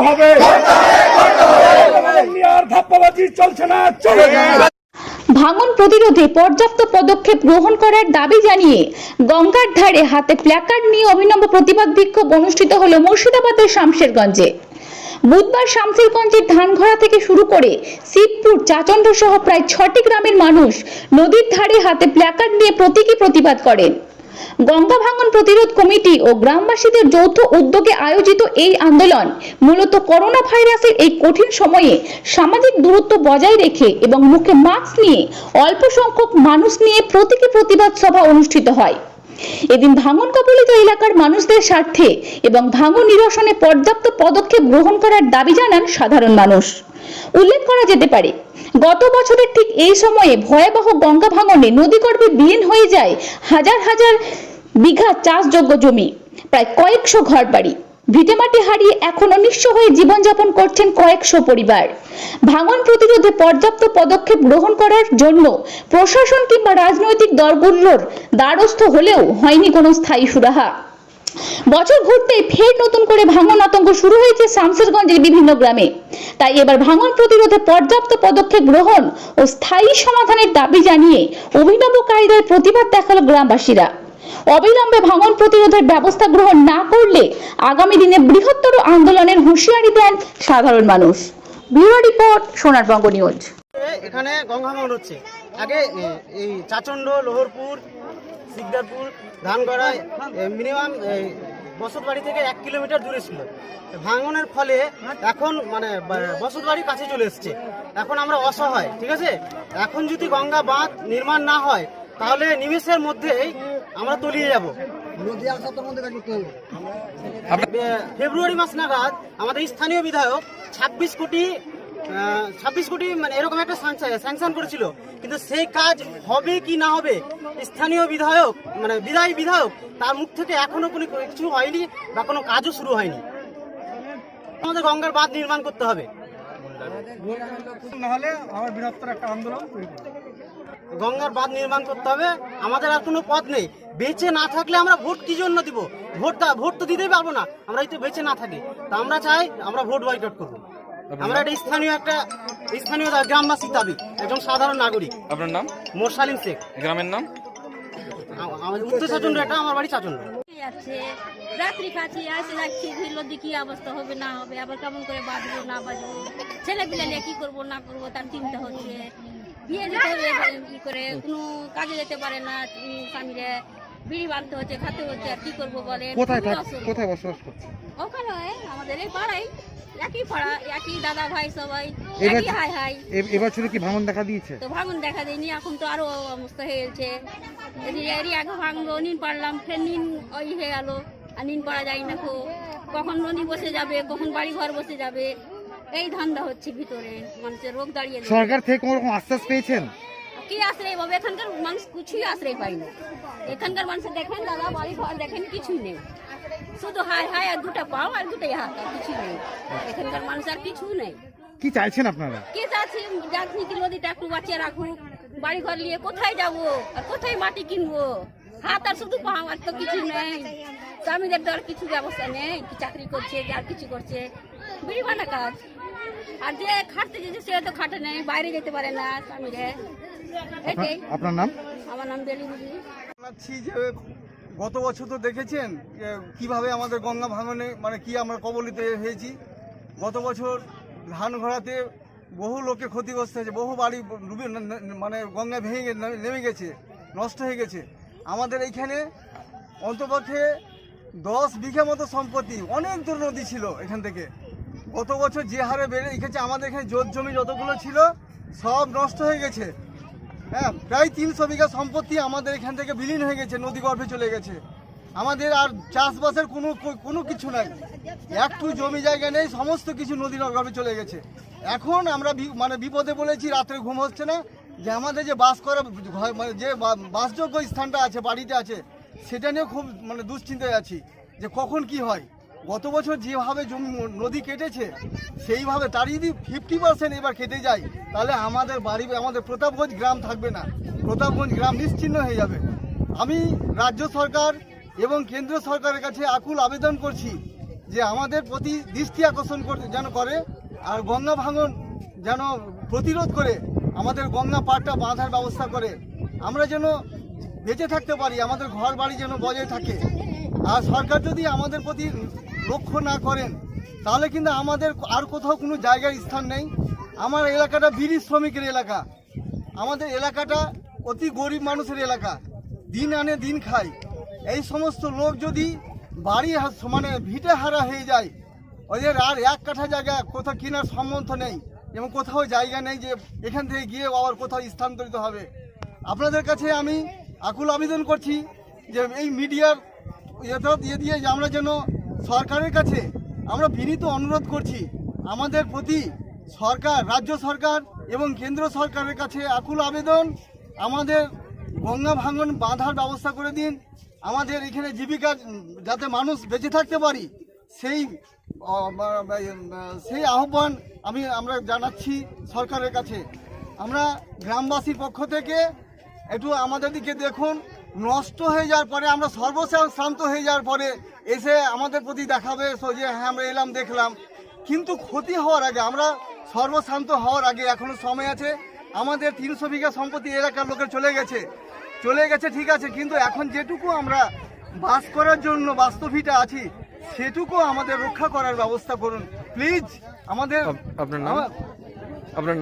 হবে। আর ধাপ্পাবাজি চলছে না, চলে ভাঙন প্রতিরোধে পর্যাপ্ত পদক্ষেপ গ্রহণ করার দাবি জানিয়ে গঙ্গার ধারে হাতে প্ল্যাকার্ড নিয়ে অভিনব প্রতিবাদ বিক্ষোভ অনুষ্ঠিত হলো মুর্শিদাবাদের শামশেরগঞ্জে। বুধবার শামশেরগঞ্জের ধানঘড়া থেকে শুরু করে শিবপুর, চাচন্ড সহ প্রায় ৬টি গ্রামের মানুষ নদীর ধারে হাতে প্ল্যাকার্ড নিয়ে প্রতীকী প্রতিবাদ করেন। গঙ্গা ভাঙন প্রতিরোধ কমিটি ও গ্রামবাসীদের যৌথ উদ্যোগে আয়োজিত এই আন্দোলন মূলত করোনা ভাইরাসের এই কঠিন সময়ে সামাজিক দূরত্ব বজায় রেখে এবং মুখে মাস্ক নিয়ে অল্প সংখ্যক মানুষ নিয়ে প্রতীকী প্রতিবাদ সভা অনুষ্ঠিত হয়। এদিন ভাঙন কবলিত এলাকার মানুষদের স্বার্থে এবং ভাঙন নিরসনে পর্যাপ্ত পদক্ষেপ গ্রহণ করার দাবি জানান সাধারণ মানুষ। উল্লেখ করা যেতে পারে, গত বছরের ঠিক এই সময়ে ভয়াবহ গঙ্গা ভাঙনে নদীগর্ভে বিলীন হয়ে যায় হাজার হাজার বিঘা চাষযোগ্য জমি, প্রায় কয়েকশো ঘরবাড়ি। ভিটেমাটি হারিয়ে এখনো নিঃস্ব হয়ে জীবনযাপন করছেন কয়েকশো পরিবার। ভাঙন প্রতিরোধে পর্যাপ্ত পদক্ষেপ গ্রহণ করার জন্য প্রশাসন কিংবা রাজনৈতিক দলগুলোর দ্বারস্থ হলেও হয়নি কোনো স্থায়ী সুরাহা। বছর ঘুরতেই ফের নতুন করে ভাঙন আতঙ্ক শুরু হয়েছে শামশেরগঞ্জের বিভিন্ন গ্রামে। তাই এবার ভাঙন প্রতিরোধে পর্যাপ্ত পদক্ষেপ গ্রহণ ও স্থায়ী সমাধানের দাবি জানিয়ে অভিনব কায়দায় প্রতিবাদ দেখালো গ্রামবাসীরা। অবিলম্বে ভাঙন প্রতিরোধের ব্যবস্থা গ্রহণ না করলে আগামী দিনে বৃহত্তর আন্দোলনের হুঁশিয়ারি দেন সাধারণ মানুষ। Bureau report, Sonarbangla news. এখানে গঙ্গা ভাঙন হচ্ছে, আগে এই চাচন্ড, লোহরপুর, সিকদারপুর, ধানগড়া মিনিমাম বসতবাড়ি থেকে 1 কিলোমিটার দূরে ছিল। ভাঙনের ফলে এখন মানে বসতবাড়ির কাছে চলে এসছে। এখন আমরা অসহায়, ঠিক আছে। এখন যদি গঙ্গা বাঁধ নির্মাণ না হয় তাহলে নিমেষের মধ্যেই আমরা তলিয়ে যাব। ফেব্রুয়ারি মাস নাগাদ আমাদের স্থানীয় বিধায়ক 26 কোটি মানে এরকম একটা স্যাংশন করেছিল, কিন্তু সেই কাজ হবে কি না হবে স্থানীয় বিধায়ক মানে বিদায়ী বিধায়ক তার মুখ থেকে এখনো কোনো কিছু হয়নি বা কোনো কাজও শুরু হয়নি। আমাদের গঙ্গার বাঁধ নির্মাণ করতে হবে, নাহলে আমার বৃহত্তর একটা আন্দোলন। গঙ্গার বাঁধ নির্মাণ করতে হবে, আমাদের আর কোনো পথ নেই। বেঁচে না থাকলে আমরা ভোট কি জন্য দিব? ভোট তো দিতেই পারবো না আমরা যদি বেঁচে না থাকি। তা আমরা চাই আমরা ভোট বয়কট করবো। আমরা একটা স্থানীয় গ্রামবাসীর দাবি, একজন সাধারণ নাগরিক। আপনার নাম? মোরসালিম শেখ। গ্রামের নাম? উত্তর চাচন্ড, এটা আমার বাড়ি চাচন্ড। রাত্রি খাচ্ছি, আসে যাচ্ছি, নদী কি অবস্থা হবে না হবে, আবার কেমন করে বাঁধবো না বাঁধবো, ছেলে পিলে নিয়ে কি করবো না করবো তার চিন্তা হচ্ছে। বিয়ে দিতে হবে কি করে, কোনো কাজে যেতে পারে না স্বামীরে, বিড়ি বাঁধতে হচ্ছে, খেতে হচ্ছে, আর কি করবো বলেন। কোথায় বসবাস করছে? ওখানে আমাদের এই পাড়াই, একই পাড়া, একই দাদা ভাই সবাই একই হাই হাই। এবছরে কি ভাঙন দেখা দিয়েছে? তো ভাঙন দেখা দেয়নি, এখন তো আরো অবস্থা হয়েছে। এরই আগে ভাঙলো, নিন পারলাম, ফের নিন ওই হয়ে গেল, আর নিন পারা যায় না। কখন নদী বসে যাবে, কখন বাড়ি ঘর বসে যাবে, এই ধান্দা হচ্ছে ভিতরে। মানুষের রোগ দাঁড়িয়ে সরকার থেকে কোনো রকম আশ্বাস পেয়েছেন? কি আশ্রয় পাবে? এখানকার মানুষ কিছুই আশ্রয় পায়নি। এখানকার মানুষের দেখেন দাদা, বাড়ি ঘর দেখেন, কিছুই নেই, শুধু হাই হাই আর দুটা পাও আর দুটাই হাত, আর কিছু নেই। এখানকার মানুষ আর কিছু নেই। কি চাইছেন আপনারা? কি চাচ্ছি, যাচ্ছি কি নদীটা একটু বাঁচিয়ে রাখুক, বাড়ি ঘর নিয়ে কোথায় যাবো আর কোথায় মাটি কিনবো, হাত আর শুধু পাও, আর তো কিছু নেই। স্বামীদের তো আর কিছু ব্যবস্থা নেই, কি চাকরি করছে, আর কিছু করছে, বিড়ি বানা কাজ। আর যে খাটতে যেতে সে তো খাটে নেই, বাইরে যেতে পারে না স্বামীরে। এটাই। আপনার নাম? আমার নাম বেলি দিদি। গত বছর তো দেখেছেন কিভাবে আমাদের গঙ্গা ভাঙনে মানে কি আমরা কবলিত হয়েছি। গত বছর ধানঘড়াতে বহু লোকে ক্ষতিগ্রস্ত হয়েছে, বহু বাড়ি মানে গঙ্গায় ভেঙে নেমে গেছে, নষ্ট হয়ে গেছে। আমাদের এইখানে অন্তপক্ষে 10 বিঘা মতো সম্পত্তি, অনেক দূর নদী ছিল এখান থেকে। গত বছর যে হারে বেড়ে গেছে, আমাদের এখানে জোত জমি যতগুলো ছিল সব নষ্ট হয়ে গেছে। হ্যাঁ, প্রায় 300 বিঘা সম্পত্তি আমাদের এখান থেকে বিলীন হয়ে গেছে, নদী গর্ভে চলে গেছে। আমাদের আর চাষবাসের কোনো কিছু নাই, একটু জমি জায়গা নেই, সমস্ত কিছু নদী গর্ভে চলে গেছে। এখন আমরা মানে বিপদে বলেছি, রাত্রে ঘুম হচ্ছে না, যে আমাদের যে বাস করা মানে যে বাসযোগ্য স্থানটা আছে, বাড়িটা আছে, সেটা নিয়ে খুব মানে দুশ্চিন্তায় আছি যে কখন কি হয়। গত বছর যেভাবে নদী কেটেছে সেইভাবে তার যদি 50% এবার কেটে যায় তাহলে আমাদের বাড়ি, আমাদের প্রতাপগঞ্জ গ্রাম থাকবে না, প্রতাপগঞ্জ গ্রাম নিশ্চিহ্ন হয়ে যাবে। আমি রাজ্য সরকার এবং কেন্দ্র সরকারের কাছে আকুল আবেদন করছি যে আমাদের প্রতি দৃষ্টি আকর্ষণ যেন করে, আর গঙ্গা ভাঙন যেন প্রতিরোধ করে আমাদের গঙ্গা পাড়টা বাঁধার ব্যবস্থা করে, আমরা যেন বেঁচে থাকতে পারি, আমাদের ঘর বাড়ি যেন বজায় থাকে। আর সরকার যদি আমাদের প্রতি লক্ষ্য না করেন তাহলে কিন্তু আমাদের আর কোথাও কোনো জায়গার স্থান নেই। আমার এলাকাটা বিড়ি শ্রমিকের এলাকা, আমাদের এলাকাটা অতি গরিব মানুষের এলাকা, দিন আনে দিন খায়। এই সমস্ত লোক যদি বাড়ি মানে ভিটে হারা হয়ে যায়, ওদের আর এক কাঠা জায়গা কোথাও কেনার সম্বন্ধ নেই এবং কোথাও জায়গা নেই যে এখান থেকে গিয়ে আবার কোথাও স্থানান্তরিত হবে। আপনাদের কাছে আমি আকুল আবেদন করছি যে এই মিডিয়ার ইয়ে দিয়ে যে আমরা যেন সরকারের কাছে আমরা বিনীত অনুরোধ করছি, আমাদের প্রতি সরকার, রাজ্য সরকার এবং কেন্দ্র সরকারের কাছে আকুল আবেদন, আমাদের গঙ্গা ভাঙন বাঁধার ব্যবস্থা করে দিন। আমাদের এখানে জীবিকা যাতে মানুষ বেঁচে থাকতে পারি সেই আহ্বান আমরা জানাচ্ছি সরকারের কাছে। আমরা গ্রামবাসীর পক্ষ থেকে একটু আমাদের দিকে দেখুন, নষ্ট হয়ে যাওয়ার পরে আমরা সর্বশান্ত হয়ে যাওয়ার পরে এসে আমাদের প্রতি দেখাবে যে হ্যাঁ আমরা এলাম দেখলাম, কিন্তু ক্ষতি হওয়ার আগে, আমরা সর্বশান্ত হওয়ার আগে এখনো সময় আছে। আমাদের 300 বিঘা সম্পত্তি এলাকার লোকের চলে গেছে ঠিক আছে, কিন্তু এখন যেটুকু আমরা বাস করার জন্য বাস্তবিকটা আছি সেটুকু আমাদের রক্ষা করার ব্যবস্থা করুন প্লিজ। আমাদের আপনার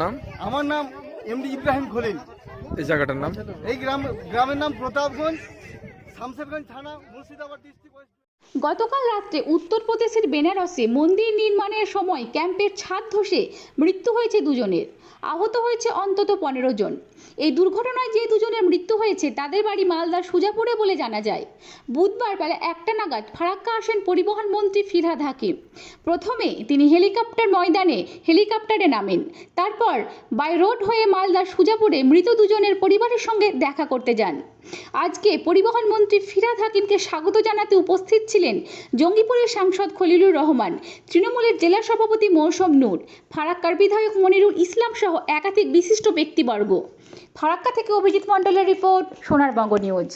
নাম? আমার নাম এমডি ইব্রাহিম খলিল। এই জায়গাটার নাম? এই গ্রামের নাম প্রতাপগঞ্জ, শামসেরগঞ্জ থানা, মুর্শিদাবাদ ডিস্ট্রিক্ট। গতকাল রাত্রে উত্তরপ্রদেশের বেনারসে মন্দির নির্মাণের সময় ক্যাম্পের ছাদ ধসে মৃত্যু হয়েছে দুজনের, আহত হয়েছে অন্তত 15 জন। এই দুর্ঘটনায় যে দুজনের মৃত্যু হয়েছে তাদের বাড়ি মালদার সুজাপুরে বলে জানা যায়। বুধবার বেলা 1টা নাগাদ ফারাক্কা আসেন পরিবহন মন্ত্রী ফিরহাদ হাকিম। প্রথমে তিনি হেলিকপ্টারে নামেন, তারপর বাই রোড হয়ে মালদার সুজাপুরে মৃত দুজনের পরিবারের সঙ্গে দেখা করতে যান। আজকে পরিবহন মন্ত্রী ফিরহাদ হাকিমকে স্বাগত জানাতে উপস্থিত ছিলেন জঙ্গিপুরের সাংসদ খলিলুর রহমান, তৃণমূলের জেলা সভাপতি মৌসুম নূর, ফারাক্কার বিধায়ক মনিরুল ইসলাম সহ একাধিক বিশিষ্ট ব্যক্তিবর্গ। ফারাক্কা থেকে অভিজিৎ মণ্ডলের রিপোর্ট, সোনার বঙ্গ নিউজ।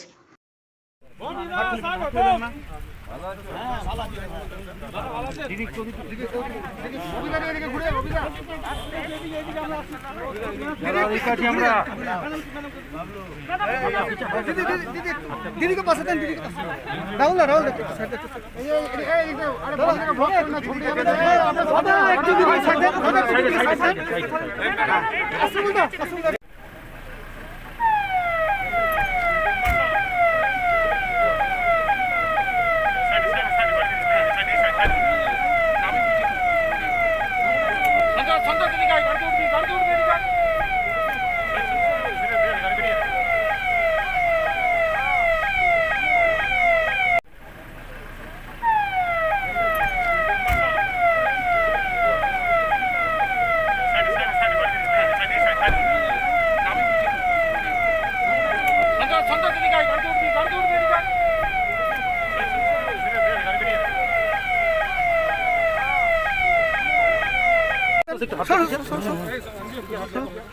দিদিকে পাশে দেন, রাহুল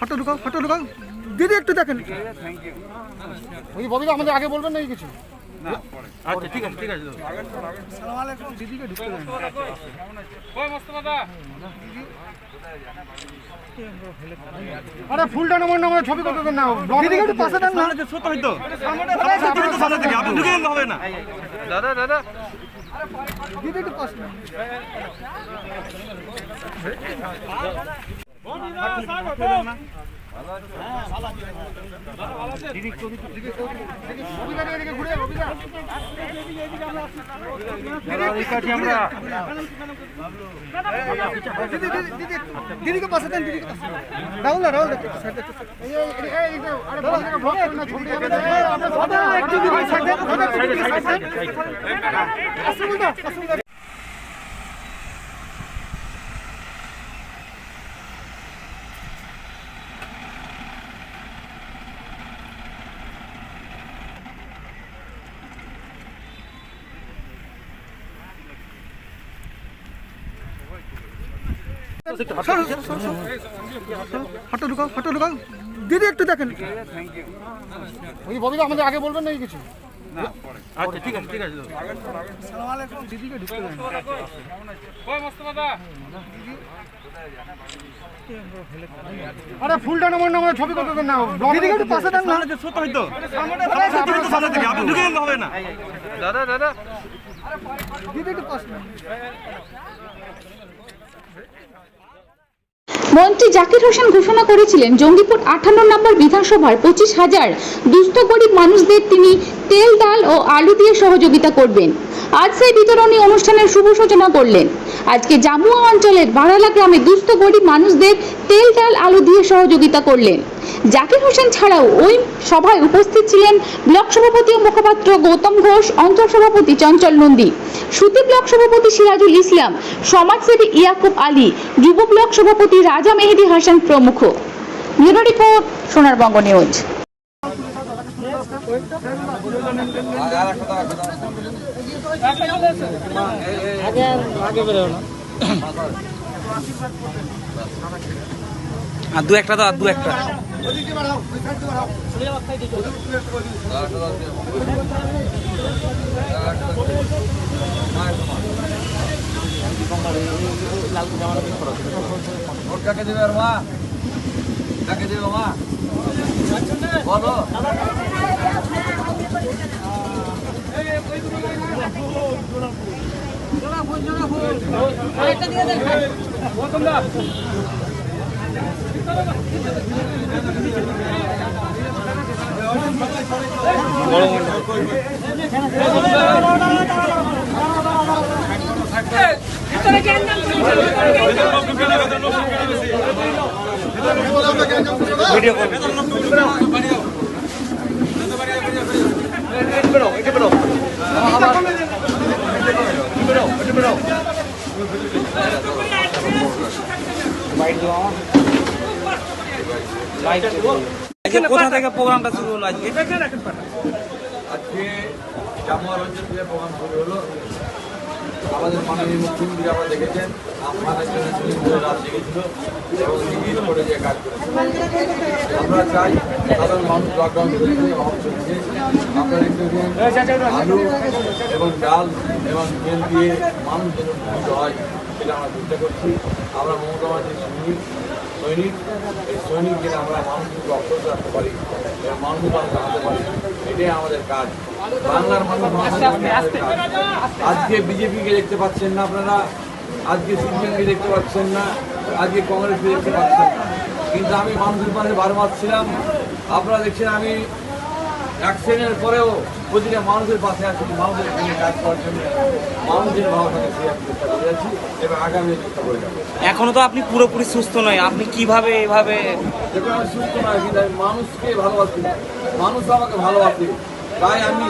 হাঁটো ঢুকাও দিদি একটু দেখেন। ওই ববি আমাদের আগে বলবেন না কিছু? আচ্ছা ঠিক আছে আসসালামু আলাইকুম। দিদিকে ঢুকতে দেন। ওই মোস্তফা আরে ফুলটা নামার ছবি কত দেন না, দিদিকে একটু পাশে দেন না। ছোট হইতো সামনে থেকে আপনি ঢুকে গেলে হবে না। দাদা দিদি একটু পাশে দিদিকে পাশে দেন, রাহুল হাঁটো ঢুকাও দিদি একটু দেখেন। ওই ববি আমাদের আগে বলবেন না কিছু? আরে ফুলটা নামান নামান ছবি করতে দেন না দিদিকে একটু পাশে দেন না সত্য হইতো সামনে থেকে আপনি ঢুকে গেলে হবে না দাদা দিদি একটু পাশে মন্ত্রী জাকির হোসেন ঘোষণা করেছিলেন জঙ্গিপুর 58 নম্বর বিধানসভার 25,000 দুস্থ গরিব মানুষদের তিনি তেল ডাল ও আলু দিয়ে সহযোগিতা করবেন। আজ সেই বিতরণী অনুষ্ঠানের শুভ সূচনা করলেন। আজকে জামুয়া অঞ্চলের বারালা গ্রামে দুস্থ গরিব মানুষদের তেল ডাল আলু দিয়ে সহযোগিতা করলেন। জাকির হোসেন ছাড়াও ওই সভায় উপস্থিত ছিলেন ব্লক সভাপতি ও মুখপাত্র গৌতম ঘোষ, অঞ্চল সভাপতি চঞ্চল নন্দী, সুতি ব্লক সভাপতি সিরাজুল ইসলাম, সমাজসেবী ইয়াকুব আলী, যুব ব্লক সভাপতি রাজা মেহেদী হাসান প্রমুখ। Bureau report, Sonarbangla news. আর দু একটা দাও, আর দু একটা কাকে দেবে আর মা কাকে দেবে মা বলো ভিডিও কল কোথা থেকে প্রোগ্রামটা শুরু হলো আজকে? আজকে জামুয়া অঞ্চল থেকে প্রোগ্রাম শুরু হলো। আমাদের মাননীয় মুখ্যমন্ত্রী আমরা দেখেছেন আমাদের জন্য রাত জেগেছিল এবং নিজ করে যে কাজ করেছে। আমরা চাই সাধারণ মানুষ লকডাউন চলছে, আপনারা একটু আলু এবং ডাল এবং তেল দিয়ে মানুষ যেন উপকৃত হয় সেটা আমরা চেষ্টা করছি। আমরা মমতা ব্যানার্জির সৈনিক এই সৈনিকদের আমরা মানুষকে অক্ষত রাখতে পারি এবং মানুষ জানাতে পারি, এটাই আমাদের কাজ। বাংলার মানুষ আজকে বিজেপিকে দেখতে পাচ্ছেন না আপনারা, আজকে সিপিএমকে দেখতে পাচ্ছেন না, আজকে কংগ্রেসকে দেখতে পাচ্ছেন না, কিন্তু আমি মানুষের পাশে বারবার ছিলাম। আপনারা দেখছেন আমি অ্যাক্সিডেন্টের পরেও প্রতিটা মানুষের পাশে আছি, মানুষের সঙ্গে কাজ করার জন্য মানুষের ভাবনাকে চেষ্টা করে যাচ্ছি এবং আগামী চেষ্টা করে যাবো। এখনো তো আপনি পুরোপুরি সুস্থ নয়, আপনি কিভাবে এভাবে? দেখুন আমি সুস্থ নয়, কিন্তু আমি মানুষকে ভালোবাসি, মানুষ আমাকে ভালোবাসে, তাই আমি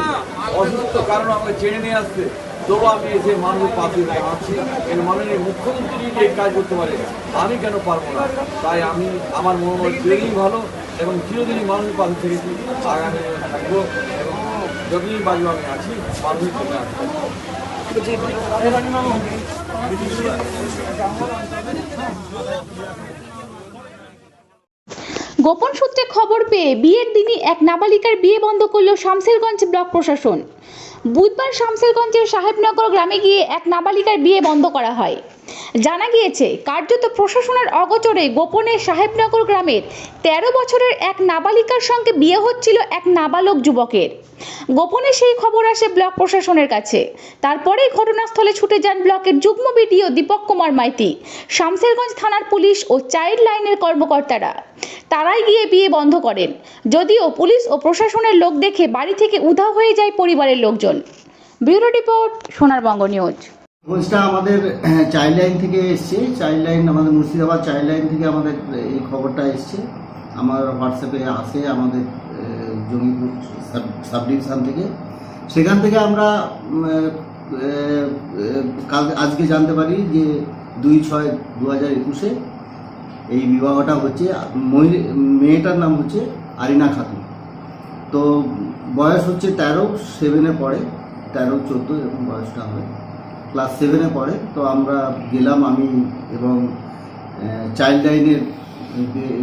অসুস্থ কারণ আমাকে চেনে নিয়ে আসছে, তবু আমি এসে মানুষের পাশে আছি। এর মাননীয় মুখ্যমন্ত্রী যে কাজ করতে পারে আমি কেন পারবো না? তাই আমি আমার মনোবল চিরদিনই ভালো এবং চিরদিনই মানুষের পাশে থেকেছি, আগামী থাকবো এবং যতদিন বাজু আমি আছি মানুষের জন্য আসবো। গোপন সূত্রে খবর পেয়ে বিয়ের দিনই এক নাবালিকার বিয়ে বন্ধ করল শামসেরগঞ্জ ব্লক প্রশাসন। বুধবার শামসেরগঞ্জের সাহেবনগর গ্রামে গিয়ে এক নাবালিকার বিয়ে বন্ধ করা হয়। জানা গিয়েছে কার্যত প্রশাসনের অগোচরে গোপনে সাহেবনগর গ্রামের 13 বছরের এক নাবালিকার সঙ্গে বিয়ে হচ্ছিল এক নাবালক যুবকের। গোপনে সেই খবর আসে ব্লক প্রশাসনের কাছে। তারপরেই ঘটনাস্থলে ছুটে যান ব্লকের যুগ্ম বিডিও দীপক কুমার মাইতি, শামসেরগঞ্জ থানার পুলিশ ও চাইল্ড লাইনের কর্মকর্তারা। তারাই গিয়ে বিয়ে বন্ধ করেন, যদিও পুলিশ ও প্রশাসনের লোক দেখে বাড়ি থেকে উধাও হয়ে যায় পরিবারের লোকজন। Bureau report, Sonarbangla news. খোঁজটা আমাদের চাইল্ড লাইন থেকে এসছে, চাইল্ড লাইন আমাদের মুর্শিদাবাদ চাইল্ড লাইন থেকে আমাদের এই খবরটা এসছে। আমার হোয়াটসঅ্যাপে আসে আমাদের জঙ্গিপুর সাব ডিভিশন থেকে। সেখান থেকে আমরা আজকে জানতে পারি যে 2/6/2021 এই বিবাহটা হচ্ছে। মেয়েটার নাম হচ্ছে আরিনা খাতুন। তো বয়স হচ্ছে 13, 7-এ পড়ে, 13-14 এরকম বয়সটা হবে, ক্লাস 7-এ পড়ে। তো আমরা গেলাম, আমি এবং চাইল্ড লাইনের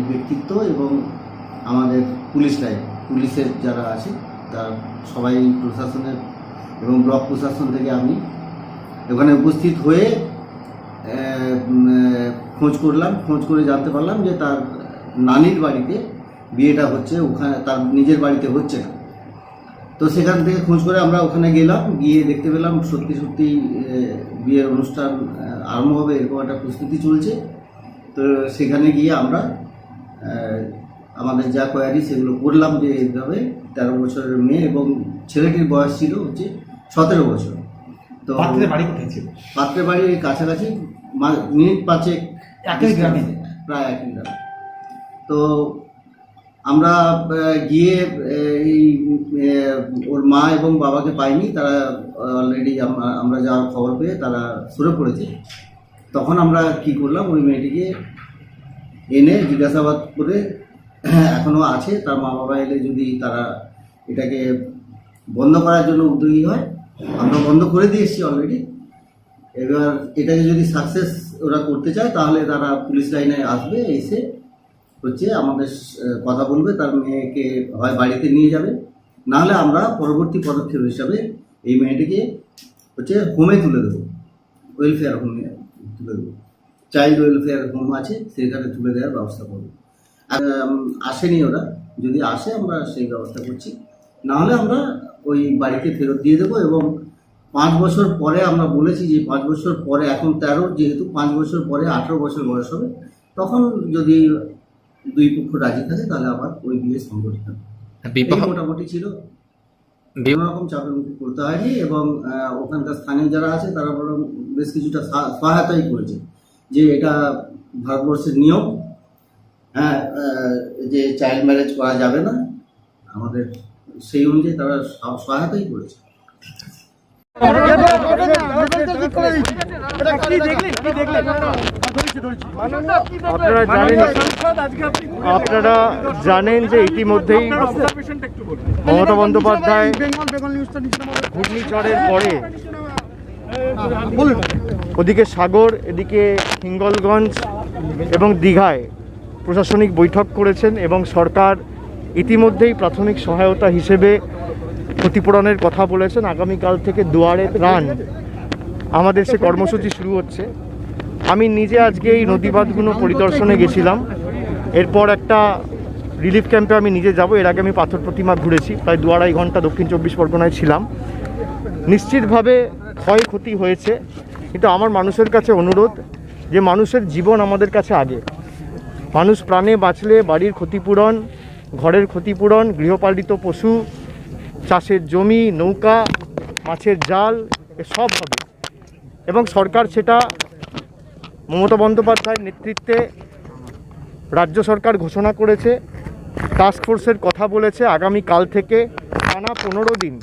ব্যক্তিত্ব এবং আমাদের পুলিশের যারা আছে তার সবাই প্রশাসনের এবং ব্লক প্রশাসন থেকে আমি ওখানে উপস্থিত হয়ে খোঁজ করলাম। খোঁজ করে জানতে পারলাম যে তার নানির বাড়িতে বিয়েটা হচ্ছে, ওখানে তার নিজের বাড়িতে হচ্ছে না। তো সেখান থেকে খোঁজ করে আমরা ওখানে গেলাম, গিয়ে দেখতে পেলাম সত্যি সত্যি বিয়ের অনুষ্ঠান আরম্ভ হবে এরকম একটা প্রস্তুতি চলছে। তো সেখানে গিয়ে আমরা আমাদের যা কোয়ারি সেগুলো করলাম, যে এইভাবে 13 বছরের মেয়ে এবং ছেলেটির বয়স ছিল হচ্ছে 17 বছর। তো পাত্রের বাড়ির কাছাকাছি মিনিট 5 একই গ্রামে, প্রায় একই গ্রামে। তো আমরা গিয়ে এই ওর মা এবং বাবাকে পাইনি, তারা অলরেডি আমরা যাওয়ার খবর পেয়ে তারা সরে পড়েছে। তখন আমরা কি করলাম, ওই মেয়েটিকে এনে জিজ্ঞাসাবাদ করে এখনও আছে, তার মা বাবা এলে যদি তারা এটাকে বন্ধ করার জন্য উদ্যোগী হয়, আমরা বন্ধ করে দিয়ে এসেছি অলরেডি। এবার এটাকে যদি সাকসেস ওরা করতে চায় তাহলে তারা পুলিশ লাইনে আসবে, এসে হচ্ছে আমাদের কথা বলবে, তার মেয়েকে হয় বাড়িতে নিয়ে যাবে, নাহলে আমরা পরবর্তী পদক্ষেপ হিসাবে এই মেয়েটিকে হচ্ছে হোমে তুলে দেবো, ওয়েলফেয়ার হোমে তুলে দেবো। চাইল্ড ওয়েলফেয়ার হোম আছে, সেখানে তুলে দেওয়ার ব্যবস্থা করবো। আর আসেনি ওরা, যদি আসে আমরা সেই ব্যবস্থা করছি, নাহলে আমরা ওই বাড়িতে ফেরত দিয়ে দেবো। এবং 5 বছর পরে আমরা বলেছি যে 5 বছর পরে, এখন 13, যেহেতু 5 বছর পরে 18 বছর বয়স হবে, তখন যদি দুই পক্ষ রাজি থাকে তাহলে আবার ওই বিয়ে সংগঠিত হবে। মোটামুটি ছিল, কোনো রকম চাপের মুখে করতে হয়নি। এবং ওখানকার স্থানীয় যারা আছে তারা বরং বেশ কিছুটা সহায়তাই করেছে, যে এটা ভারতবর্ষের নিয়ম, হ্যাঁ, যে চাইল্ড ম্যারেজ করা যাবে না, আমাদের সেই অনুযায়ী তারা সহায়তাই করেছে। আপনারা জানেন যে ইতিমধ্যেই মমতা বন্দ্যোপাধ্যায় ঘূর্ণিঝড়ের পরে ওদিকে সাগর, এদিকে হিঙ্গলগঞ্জ এবং দীঘায় প্রশাসনিক বৈঠক করেছেন এবং সরকার ইতিমধ্যেই প্রাথমিক সহায়তা হিসেবে ক্ষতিপূরণের কথা বলেছেন। আগামীকাল থেকে দুয়ারে রান আমাদের সে কর্মসূচি শুরু হচ্ছে। আমি নিজে আজকে এই নদীবাঁধগুলো পরিদর্শনে গেছিলাম, এরপর একটা রিলিফ ক্যাম্পে আমি নিজে যাব। এর আগে আমি পাথর প্রতিমা ঘুরেছি, প্রায় 2-2.5 ঘন্টা দক্ষিণ 24 পরগনায় ছিলাম। নিশ্চিতভাবে ক্ষয়ক্ষতি হয়েছে, কিন্তু আমার মানুষের কাছে অনুরোধ যে মানুষের জীবন আমাদের কাছে আগে। মানুষ প্রাণে বাঁচলে বাড়ির ক্ষতিপূরণ, ঘরের ক্ষতিপূরণ, গৃহপালিত পশু, চাষের জমি, নৌকা, মাছের জাল, এসব হবে। এবং সরকার সেটা মমতা বন্দ্যোপাধ্যায়ের নেতৃত্বে রাজ্য সরকার ঘোষণা করেছে, টাস্ক ফোর্সের কথা বলেছে। আগামীকাল থেকে টানা 15 দিন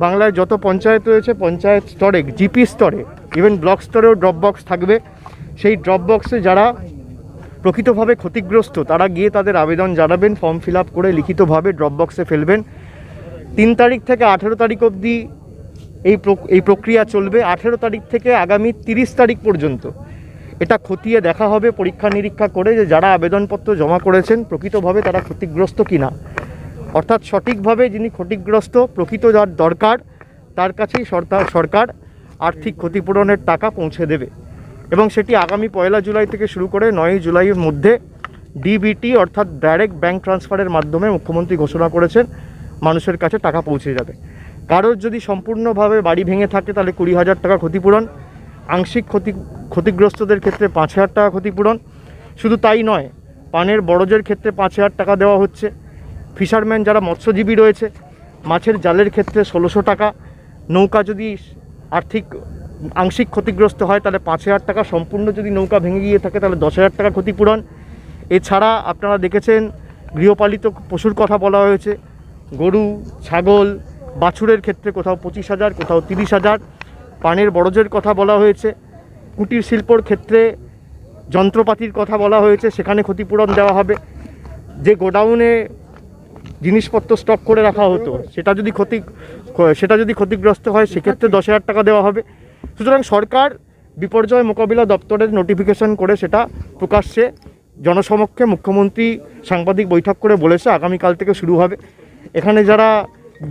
বাংলায় যত পঞ্চায়েত রয়েছে, পঞ্চায়েত স্তরে, জিপি স্তরে, ইভেন ব্লক স্তরেও ড্রপ বক্স থাকবে। সেই ড্রপ বক্সে যারা প্রকৃতভাবে ক্ষতিগ্রস্ত তারা গিয়ে তাদের আবেদন জানাবেন, ফর্ম ফিল আপ করে লিখিতভাবে ড্রপ বক্সে ফেলবেন। 3 তারিখ থেকে 18 তারিখ অবধি এই প্রক্রিয়া চলবে। 18 তারিখ থেকে আগামী 30 তারিখ পর্যন্ত এটা খতিয়ে দেখা হবে, পরীক্ষা নিরীক্ষা করে, যে যারা আবেদনপত্র জমা করেছেন প্রকৃতভাবে তারা ক্ষতিগ্রস্ত কিনা। অর্থাৎ সঠিকভাবে যিনি ক্ষতিগ্রস্ত, প্রকৃত যার দরকার, তার কাছেই সরকার আর্থিক ক্ষতিপূরণের টাকা পৌঁছে দেবে। এবং সেটি আগামী 1 জুলাই থেকে শুরু করে 9 জুলাইয়ের মধ্যে ডিবিটি অর্থাৎ ডাইরেক্ট ব্যাঙ্ক ট্রান্সফারের মাধ্যমে মুখ্যমন্ত্রী ঘোষণা করেছেন মানুষের কাছে টাকা পৌঁছে যাবে। কারোর যদি সম্পূর্ণভাবে বাড়ি ভেঙে থাকে তাহলে 20,000 টাকা ক্ষতিপূরণ, আংশিক ক্ষতিগ্রস্তদের ক্ষেত্রে 5,000 টাকা ক্ষতিপূরণ। শুধু তাই নয়, পানের বড়জের ক্ষেত্রে 5,000 টাকা দেওয়া হচ্ছে। ফিশারম্যান যারা মৎস্যজীবী রয়েছে, মাছের জালের ক্ষেত্রে 1,600 টাকা। নৌকা যদি আংশিক ক্ষতিগ্রস্ত হয় তাহলে 5,000 টাকা, সম্পূর্ণ যদি নৌকা ভেঙে গিয়ে থাকে তাহলে 10,000 টাকা ক্ষতিপূরণ। এছাড়া আপনারা দেখেছেন গৃহপালিত পশুর কথা বলা হয়েছে, গরু, ছাগল, বাছুরের ক্ষেত্রে কোথাও 25,000, কোথাও 30,000। পানের বড়জের কথা বলা হয়েছে। কুটির শিল্পর ক্ষেত্রে যন্ত্রপাতির কথা বলা হয়েছে, সেখানে ক্ষতিপূরণ দেওয়া হবে। যে গোডাউনে জিনিসপত্র স্টক করে রাখা হতো সেটা যদি ক্ষতিগ্রস্ত হয় সেক্ষেত্রে 10,000 টাকা দেওয়া হবে। সুতরাং সরকার বিপর্যয় মোকাবিলা দপ্তরের নোটিফিকেশন করে সেটা প্রকাশ্যে জনসমক্ষে মুখ্যমন্ত্রী সাংবাদিক বৈঠক করে বলেছে আগামীকাল থেকে শুরু হবে। এখানে যারা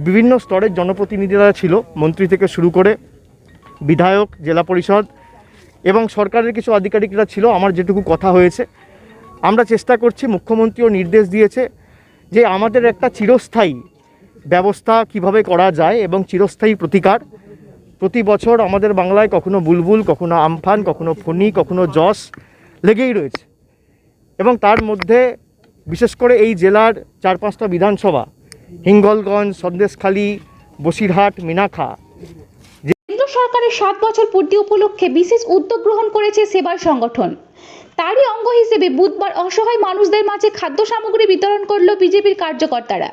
বিভিন্ন স্তরের জনপ্রতিনিধিরা ছিল, মন্ত্রী থেকে শুরু করে বিধায়ক, জেলা পরিষদ এবং সরকারের কিছু আধিকারিকরা ছিল। আমার যেটুকু কথা হয়েছে, আমরা চেষ্টা করছি, মুখ্যমন্ত্রীও নির্দেশ দিয়েছে যে আমাদের একটা চিরস্থায়ী ব্যবস্থা কিভাবে করা যায় এবং চিরস্থায়ী প্রতিকার। প্রতি বছর আমাদের বাংলায় কখনো বুলবুল, কখনো আমফান, কখনো ফণী, কখনো যশ লেগেই রয়েছে এবং তার মধ্যে বিশেষ করে এই জেলার 4-5টা বিধানসভা, হিঙ্গলগঞ্জ, সন্দেশখালী, বসিরহাট, মিনাখা। কেন্দ্র সরকারের 7 বছর পূর্তি উপলক্ষে বিশেষ উদ্যোগ গ্রহণ করেছে সেবার সংগঠন। তারই অঙ্গ হিসেবে বুধবার অসহায় মানুষদের মাঝে খাদ্য সামগ্রী বিতরণ করল বিজেপির কার্যকর্তারা।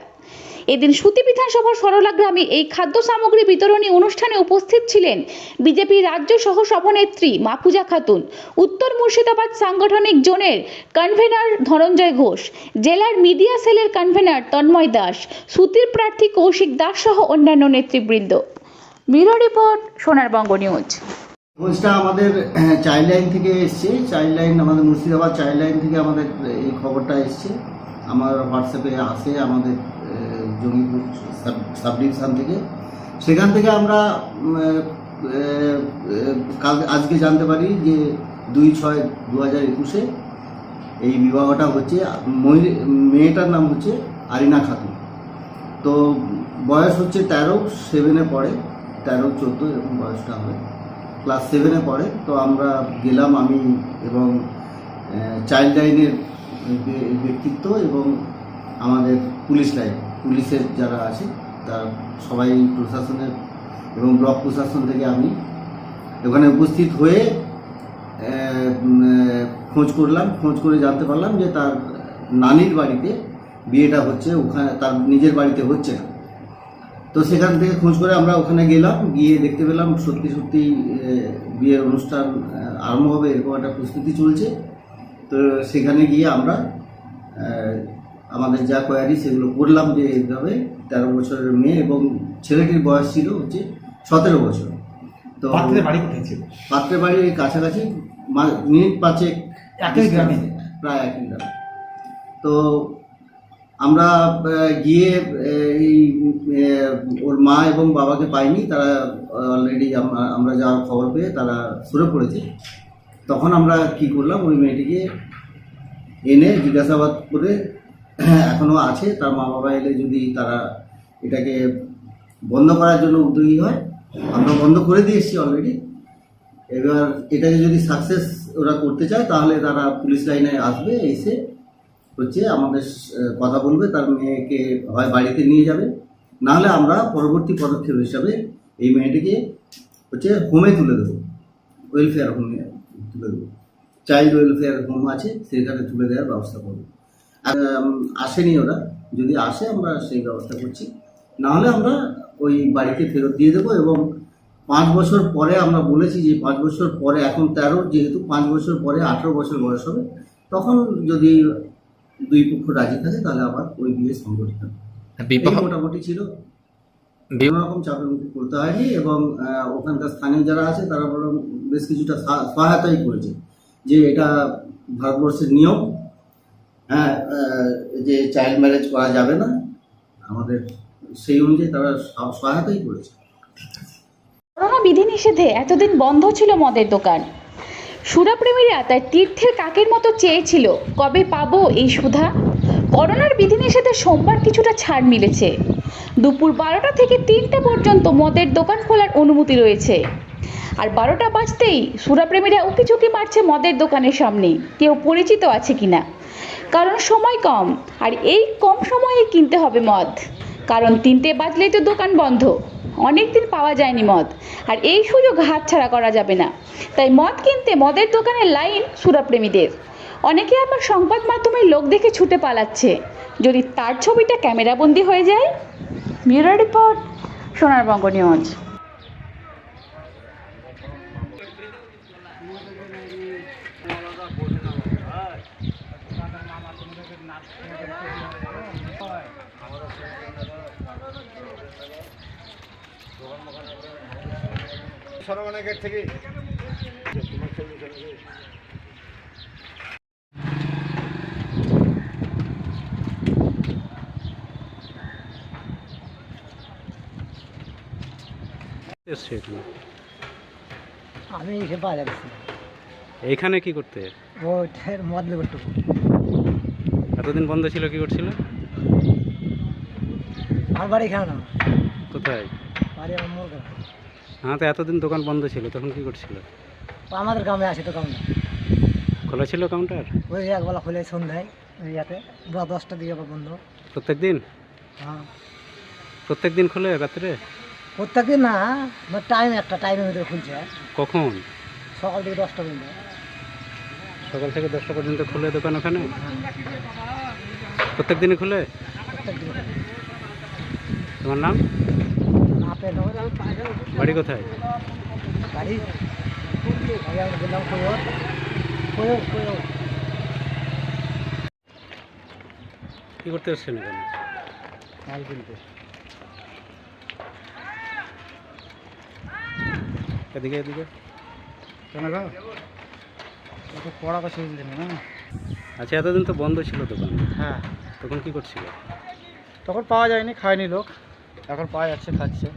এদিন সুতি বিধানসভার সরলা গ্রামে এই খাদ্য সামগ্রী বিতরণী অনুষ্ঠানে উপস্থিত ছিলেন বিজেপি রাজ্য সহ সভানেত্রী মাফুজা খাতুন, উত্তর মুর্শিদাবাদ সাংগঠনিক জোনের কনভেনার ধনঞ্জয় ঘোষ, জেলার মিডিয়া সেলের কনভেনার তন্ময় দাস, সুতির প্রার্থী কৌশিক দাস সহ অন্যান্য নেতৃবৃন্দ। Bureau report, Sonarbangla news. খোঁজটা আমাদের চাইল্ড লাইন থেকে এসছে, চাইল্ড লাইন আমাদের মুর্শিদাবাদ চাইল্ড লাইন থেকে আমাদের এই খবরটা এসছে। আমার হোয়াটসঅ্যাপে আসে আমাদের জঙ্গিপুর সাব ডিভিশন থেকে। সেখান থেকে আমরা আজকে জানতে পারি যে 2/6/2021 এই বিবাহটা হচ্ছে। মেয়েটার নাম হচ্ছে আরিনা খাতুন। তো বয়স হচ্ছে 13, 7-এ পড়ে, 13-14 এরকম বয়সটা হবে, ক্লাস 7-এ পড়ে। তো আমরা গেলাম, আমি এবং চাইল্ড লাইনের ব্যক্তিত্ব এবং আমাদের পুলিশের যারা আছে তারা সবাই, প্রশাসনের এবং ব্লক প্রশাসন থেকে আমি ওখানে উপস্থিত হয়ে খোঁজ করলাম। খোঁজ করে জানতে পারলাম যে তার নানির বাড়িতে বিয়েটা হচ্ছে, ওখানে তার নিজের বাড়িতে হচ্ছে না। তো সেখান থেকে খোঁজ করে আমরা ওখানে গেলাম, গিয়ে দেখতে পেলাম সত্যি সত্যি বিয়ের অনুষ্ঠান আরম্ভ হবে এরকম একটা প্রস্তুতি চলছে। তো সেখানে গিয়ে আমরা আমাদের যা কোয়ারি সেগুলো করলাম যে এইভাবে 13 বছরের মেয়ে এবং ছেলেটির বয়স ছিল হচ্ছে 17 বছর। তো পাত্রের বাড়ি কাছাকাছি, মিনিট 5 একই গ্রামে, প্রায় একই গ্রামে। তো আমরা গিয়ে এই ওর মা এবং বাবাকে পাইনি, তারা অলরেডি আমরা যাওয়ার খবর পেয়ে তারা সরে পড়েছে। তখন আমরা কি করলাম, ওই মেয়েটিকে এনে জিজ্ঞাসাবাদ করে, এখনও আছে, তার মা বাবা এলে যদি তারা এটাকে বন্ধ করার জন্য উদ্যোগী হয়, আমরা বন্ধ করে দিয়ে এসেছি অলরেডি। এবার এটাকে যদি সাকসেস ওরা করতে চায় তাহলে তারা পুলিশ লাইনে আসবে, এসে হচ্ছে আমাদের কথা বলবে, তার মেয়েকে হয় বাড়িতে নিয়ে যাবে, নাহলে আমরা পরবর্তী পদক্ষেপ হিসাবে এই মেয়েটিকে হচ্ছে হোমে তুলে দেবো, ওয়েলফেয়ার হোমে তুলে দেবো। চাইল্ড ওয়েলফেয়ার হোম আছে, সেখানে তুলে দেওয়ার ব্যবস্থা করবো। আসেনি ওরা, যদি আসে আমরা সেই ব্যবস্থা করছি, নাহলে আমরা ওই বাড়িতে ফেরত দিয়ে দেবো। এবং 5 বছর পরে আমরা বলেছি যে 5 বছর পরে, এখন 13, যেহেতু 5 বছর পরে 18 বছর বয়স হবে, তখন যদি দুই পক্ষ রাজি থাকে তাহলে আবার ওই বিয়ে সংগঠিত হবে। মোটামুটি ছিল, কোনো রকম চাপের মুখে করতে হয়নি। এবং ওখানকার স্থানীয় যারা আছে তারা বরং বেশ কিছুটা সহায়তাই করেছে, যে এটা ভারতবর্ষের নিয়ম, হ্যাঁ, যে চাইল্ড ম্যারেজ করা যাবে না, আমাদের সেই অনুযায়ী তারা সহায়তাই করেছে। করোনা বিধিনিষেধে এতদিন বন্ধ ছিল মদের দোকান। সুরাপ্রেমীরা তাই তীর্থের কাকের মতো চেয়েছিল কবে পাবো এই সুধা। করোনার বিধিনিষেধে সোমবার কিছুটা ছাড় মিলেছে। দুপুর 12টা থেকে 3টা পর্যন্ত মদের দোকান খোলার অনুমতি রয়েছে। আর 12টা বাজতেই সুরাপ্রেমীরা উকিঝুঁকি মারছে মদের দোকানের সামনে কেউ পরিচিত আছে কিনা, কারণ সময় কম, আর এই কম সময়ে কিনতে হবে মদ, কারণ 3টে বাজলেই তো দোকান বন্ধ। অনেকদিন পাওয়া যায়নি মদ, আর এই সুযোগ হাতছাড়া করা যাবে না। তাই মদ কিনতে মদের দোকানের লাইন সুরাপ্রেমীদের। অনেকে আবার সংবাদ মাধ্যমে লোক দেখে ছুটে পালাচ্ছে, যদি তার ছবিটা ক্যামেরাবন্দি হয়ে যায়। Bureau report, Sonarbangla news. সরবরাহ গেট থেকে এসছে এখানে? আমি এসে পাওয়া যাচ্ছি এইখানে কি করতে? ও মদ লেবটু এতদিন বন্ধ ছিল, কি করছিল? আমার বাড়ি এখানে না, কোথায়? বাড়ি আমার মোর গ্রামে। হ্যাঁ, তো এতদিন দোকান বন্ধ ছিল, তখন কি করছিল? আমাদের গ্রামে আছে তো কাউন্টার, খোলা ছিল কাউন্টার? ওই একবেলা খুলে সন্ধ্যায় ওই ইয়াতে 10টার দিকে আবার বন্ধ। প্রত্যেক দিন? হ্যাঁ, প্রত্যেক দিন খোলে রাত্রে? প্রত্যেকদিন না, টাইম একটা টাইমের ভিতরে খুলছে। কখন? সকাল থেকে 10টা পর্যন্ত। সকাল থেকে 10টা পর্যন্ত খুলে দোকান ওখানে? প্রত্যেক দিনই খুলে? প্রত্যেকদিন তোমার নাম? আপেল বাড়ি কোথায়? বাড়ি বাড়ি আমি বললাম কোয়র কোয়র কোয়র। কি করতে এসছেন এখানে? মাল কিনতে। এদিকে এদিকে। কেন গো? একটু পড়া তো শেষ দিন না। আচ্ছা, এতদিন তো বন্ধ ছিল দোকান, হ্যাঁ, তখন কি করছিল? তখন পাওয়া যায়নি, খায়নি লোক, এখন পাওয়া যাচ্ছে, খাচ্ছে।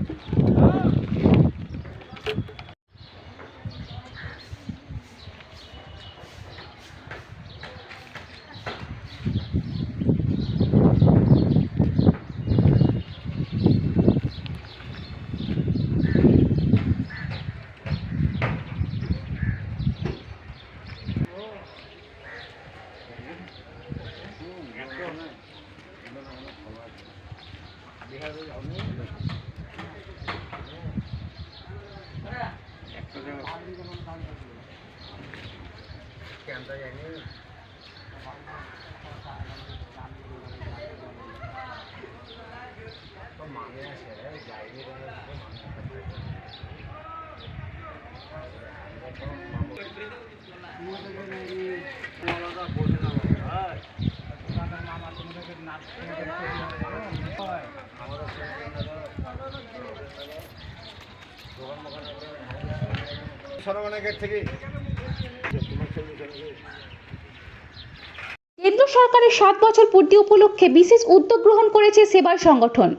কেন্দ্র সরকারের 7 বছর পূর্তি উপলক্ষে বিশেষ উদ্যোগ গ্রহণ করেছে সেবার সংগঠন।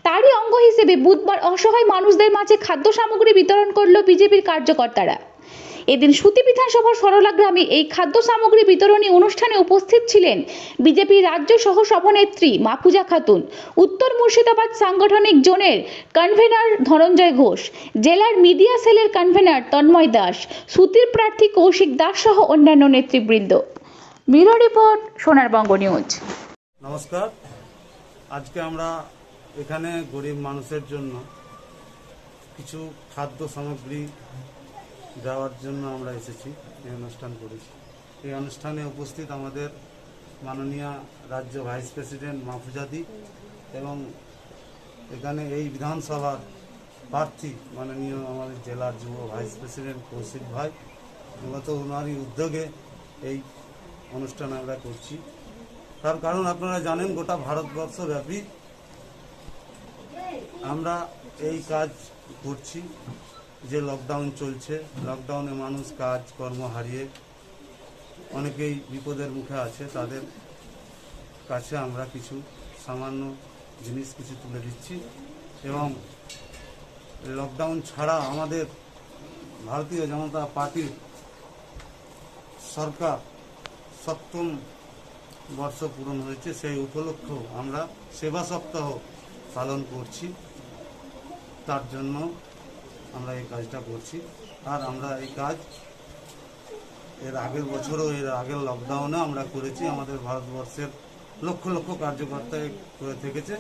তারই অঙ্গ হিসেবে বুধবার অসহায় মানুষদের মাঝে খাদ্য সামগ্রী বিতরণ করল বিজেপির কার্যকর্তারা। এদিন সুতি বিধানসভার সরলা গ্রামে এই খাদ্য সামগ্রী বিতরণী অনুষ্ঠানে উপস্থিত ছিলেন বিজেপি রাজ্য সহ সভানেত্রী মাফুজা খাতুন, উত্তর মুর্শিদাবাদ সাংগঠনিক জোনের কনভেনার ধনঞ্জয় ঘোষ, জেলার মিডিয়া সেলের কনভেনার তন্ময় দাস, সুতির প্রার্থী কৌশিক দাস সহ অন্যান্য নেতৃবৃন্দ। Bureau report, Sonarbangla news. নমস্কার। আজকে আমরা এখানে গরিব মানুষের জন্য কিছু খাদ্য সামগ্রী দেওয়ার জন্য আমরা এসেছি, এই অনুষ্ঠান করেছি। এই অনুষ্ঠানে উপস্থিত আমাদের মাননীয় রাজ্য ভাইস প্রেসিডেন্ট মাফুজাদি এবং এখানে এই বিধানসভার প্রার্থী মাননীয় আমাদের জেলার যুব ভাইস প্রেসিডেন্ট কৌশিক ভাই, মূলত ওনারই উদ্যোগে এই অনুষ্ঠান আমরা করছি। তার কারণ আপনারা জানেন, গোটা ভারতবর্ষব্যাপী আমরা এই কাজ করছি। যে লকডাউন চলছে, লকডাউনে মানুষ কাজ কর্ম হারিয়ে অনেকেই বিপদের মুখে আছে, তাদের কাছে আমরা কিছু সামান্য জিনিস কিছু তুলে দিচ্ছি। এবং লকডাউন ছাড়া আমাদের ভারতীয় জনতা পার্টির সরকার 7ম বর্ষ পূরণ হয়েছে, সেই উপলক্ষেও আমরা সেবা সপ্তাহ পালন করছি। তার জন্য আমরা এই কাজটা করছি। আর আমরা এই কাজ এর আগের বছরও, এর আগের লকডাউনে আমরা করেছি। আমাদের ভারতবর্ষের লক্ষ লক্ষ কার্যকর্তা করে থেকেছে,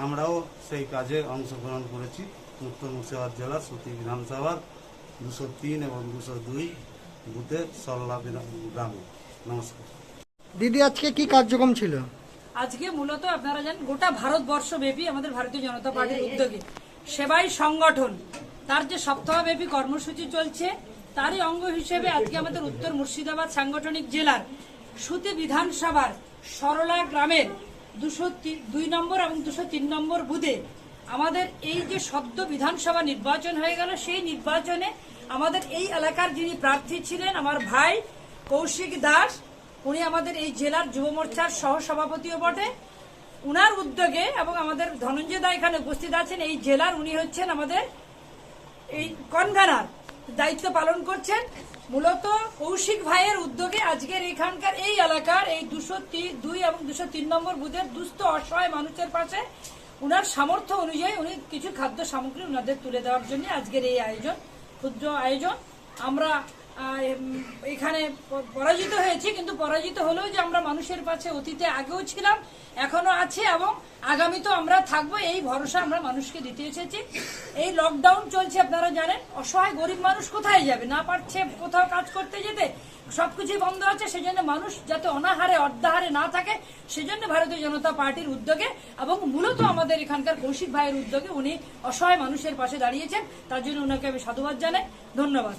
আমরাও সেই কাজে অংশগ্রহণ করেছি। উত্তর মুর্শিদাবাদ জেলার সুতি বিধানসভার 203 এবং 202 বুথে সরলা গ্রামে। নমস্কার। দিদি, আজকে কি কার্যক্রম ছিল? আজকে মূলত আপনারা জানেন, গোটা ভারতবর্ষ ব্যাপী আমাদের ভারতীয় জনতা পার্টির উদ্যোগে সেবাই সংগঠন তার যে সপ্তাহব্যাপী কর্মসূচি চলছে, তারই অঙ্গ হিসেবে আজকে আমাদের উত্তর মুর্শিদাবাদ সাংগঠনিক জেলার সুতি বিধানসভার সরলা গ্রামের 202 নম্বর এবং 203 নম্বর বুথে আমাদের এই যে সদ্য বিধানসভা নির্বাচন হয়ে গেল, সেই নির্বাচনে আমাদের এই এলাকার যিনি প্রার্থী ছিলেন আমার ভাই কৌশিক দাস, উনি আমাদের এই জেলার যুব মোর্চার সহসভাপতিও বটে। উনার উদ্যোগে এবং আমাদের ধনঞ্জয় দা এখানে উপস্থিত আছেন, এই জেলার উনি হচ্ছেন আমাদের এই কনভেনার দায়িত্ব পালন করছেন। মূলত কৌশিক ভাইয়ের উদ্যোগে আজকের এখানকার এই এলাকার এই 202 এবং 203 নম্বর বুথের দুস্থ অসহায় মানুষের পাশে উনার সামর্থ্য অনুযায়ী উনি কিছু খাদ্য সামগ্রী উনাদের তুলে দেওয়ার জন্য আজকের এই আয়োজন, ক্ষুদ্র আয়োজন। আমরা এখানে পরাজিত হয়েছি, কিন্তু পরাজিত হলেও যে আমরা মানুষের পাশে অতীতে আগেও ছিলাম, এখনো আছে এবং আগামীতেও আমরা থাকবো, এই ভরসা আমরা মানুষকে দিতে এসেছি। এই লকডাউন চলছে, আপনারা জানেন, অসহায় গরিব মানুষ কোথায় যাবে, না পারছে কোথাও কাজ করতে যেতে, সবকিছুই বন্ধ আছে। সেজন্য মানুষ যাতে অনাহারে অর্ধাহারে না থাকে, সেজন্য ভারতীয় জনতা পার্টির উদ্যোগে এবং মূলত আমাদের এখানকার কৌশিক ভাইয়ের উদ্যোগে উনি অসহায় মানুষের পাশে দাঁড়িয়েছেন। তার জন্য ওনাকে আমি সাধুবাদ জানাই, ধন্যবাদ।